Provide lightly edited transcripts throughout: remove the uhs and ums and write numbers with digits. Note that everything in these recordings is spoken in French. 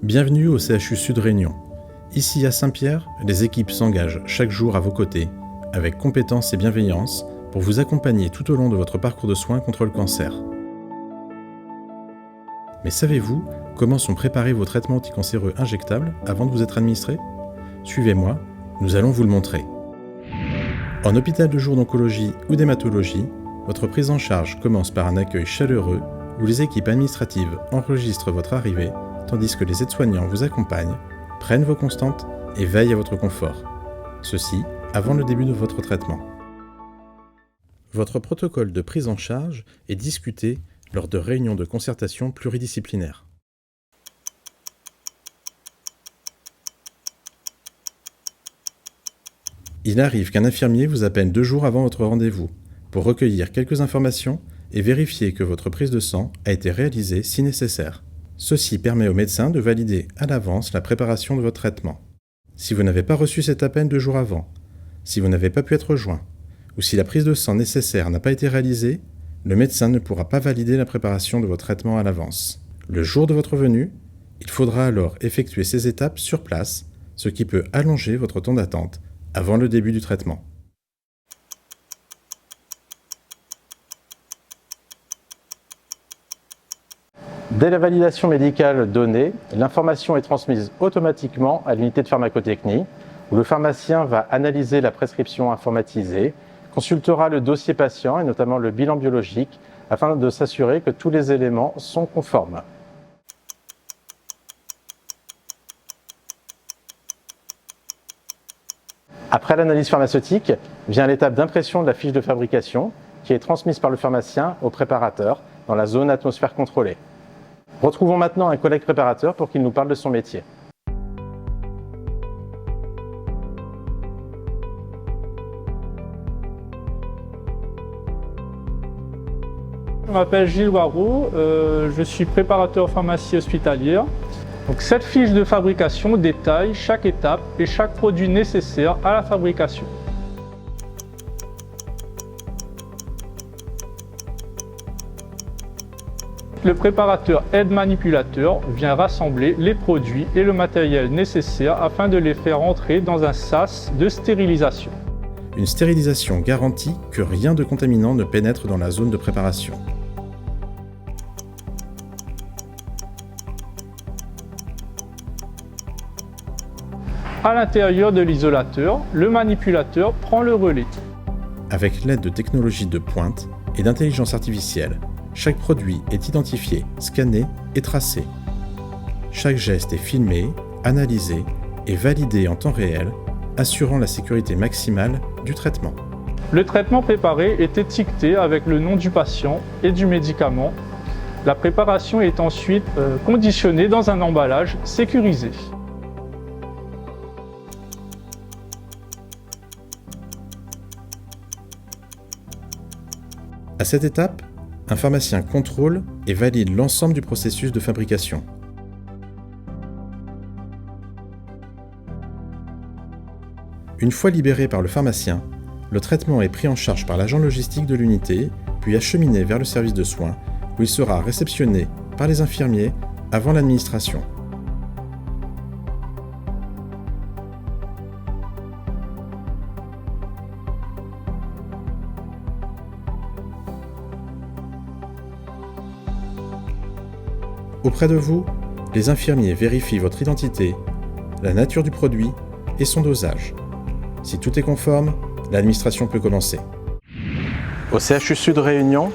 Bienvenue au CHU Sud Réunion. Ici à Saint-Pierre, les équipes s'engagent chaque jour à vos côtés, avec compétence et bienveillance, pour vous accompagner tout au long de votre parcours de soins contre le cancer. Mais savez-vous comment sont préparés vos traitements anticancéreux injectables avant de vous être administrés ? Suivez-moi, nous allons vous le montrer. En hôpital de jour d'oncologie ou d'hématologie, votre prise en charge commence par un accueil chaleureux où les équipes administratives enregistrent votre arrivée, tandis que les aides-soignants vous accompagnent, prennent vos constantes et veillent à votre confort. Ceci avant le début de votre traitement. Votre protocole de prise en charge est discuté lors de réunions de concertation pluridisciplinaires. Il arrive qu'un infirmier vous appelle 2 jours avant votre rendez-vous pour recueillir quelques informations et vérifier que votre prise de sang a été réalisée si nécessaire. Ceci permet au médecin de valider à l'avance la préparation de votre traitement. Si vous n'avez pas reçu cet appel 2 jours avant, si vous n'avez pas pu être joint, ou si la prise de sang nécessaire n'a pas été réalisée, le médecin ne pourra pas valider la préparation de votre traitement à l'avance. Le jour de votre venue, il faudra alors effectuer ces étapes sur place, ce qui peut allonger votre temps d'attente avant le début du traitement. Dès la validation médicale donnée, l'information est transmise automatiquement à l'unité de pharmacotechnie, où le pharmacien va analyser la prescription informatisée, consultera le dossier patient et notamment le bilan biologique, afin de s'assurer que tous les éléments sont conformes. Après l'analyse pharmaceutique, vient l'étape d'impression de la fiche de fabrication, qui est transmise par le pharmacien au préparateur dans la zone atmosphère contrôlée. Retrouvons maintenant un collègue préparateur pour qu'il nous parle de son métier. Je m'appelle Gilles Warou, je suis préparateur pharmacie hospitalière. Donc, cette fiche de fabrication détaille chaque étape et chaque produit nécessaire à la fabrication. Le préparateur aide-manipulateur vient rassembler les produits et le matériel nécessaire afin de les faire entrer dans un sas de stérilisation. Une stérilisation garantit que rien de contaminant ne pénètre dans la zone de préparation. À l'intérieur de l'isolateur, le manipulateur prend le relais. Avec l'aide de technologies de pointe et d'intelligence artificielle, chaque produit est identifié, scanné et tracé. Chaque geste est filmé, analysé et validé en temps réel, assurant la sécurité maximale du traitement. Le traitement préparé est étiqueté avec le nom du patient et du médicament. La préparation est ensuite conditionnée dans un emballage sécurisé. À cette étape, un pharmacien contrôle et valide l'ensemble du processus de fabrication. Une fois libéré par le pharmacien, le traitement est pris en charge par l'agent logistique de l'unité, puis acheminé vers le service de soins, où il sera réceptionné par les infirmiers avant l'administration. Auprès de vous, les infirmiers vérifient votre identité, la nature du produit et son dosage. Si tout est conforme, l'administration peut commencer. Au CHU Sud Réunion,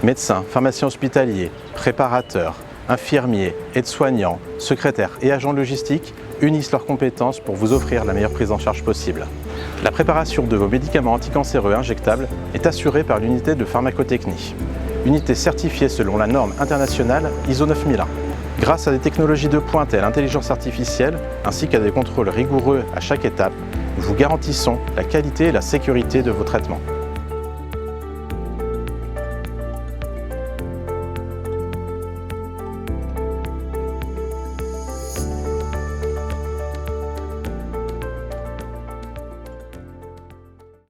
médecins, pharmaciens hospitaliers, préparateurs, infirmiers, aides-soignants, secrétaires et agents logistiques unissent leurs compétences pour vous offrir la meilleure prise en charge possible. La préparation de vos médicaments anticancéreux injectables est assurée par l'unité de pharmacotechnie, unité certifiée selon la norme internationale ISO 9001. Grâce à des technologies de pointe et à l'intelligence artificielle, ainsi qu'à des contrôles rigoureux à chaque étape, nous vous garantissons la qualité et la sécurité de vos traitements.